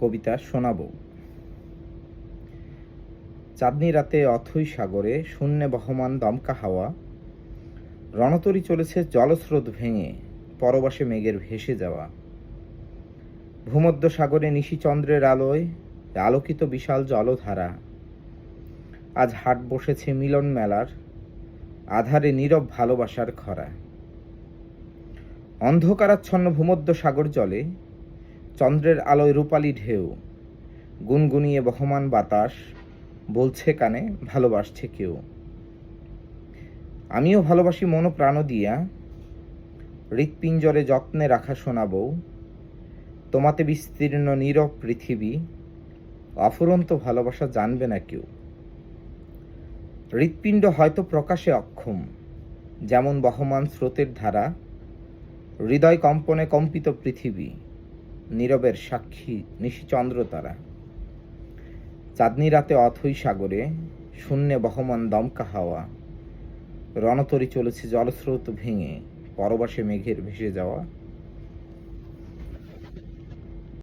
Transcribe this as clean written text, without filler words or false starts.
কবিতা শোনাব। চাঁদনি রাতে অথৈ সাগরে শূন্যে বহমান দমকা হাওয়া, রণতরী চলেছে জলস্রোত ভেঙে পরবাসে মেঘের ভেসে যাওয়া। ভূমধ্য সাগরে নিশিচন্দ্রের আলোয় আলোকিত বিশাল জলধারা, আজ হাট বসেছে মিলন মেলার, আধারে নীরব ভালোবাসার খরা। অন্ধকারাচ্ছন্ন ভূমধ্য সাগর জলে চন্দ্রের আলোয় রূপালী ঢেউ, গুনগুনিয়ে বহমান বাতাস বলছে কানে ভালোবাসছে কেউ। আমিও ভালোবাসি মন প্রাণ দিয়া, হৃৎপিঞ্জরে যত্নে রাখা শোনাবো। তোমাতে বিস্তীর্ণ নীরব পৃথিবী, অফুরন্ত ভালোবাসা জানবে না কেউ। হৃৎপিণ্ড হয়তো প্রকাশে অক্ষম, যেমন বহমান স্রোতের ধারা, হৃদয় কম্পনে কম্পিত পৃথিবী, নীরবের সাক্ষী নিশিচন্দ্র তারা। চাঁদনি রাতে অথৈ সাগরে শূন্যে বহমান দমকা হাওয়া, রণতরী চলেছে জলস্রোত ভেঙে পরবাসে মেঘের ভেসে যাওয়া।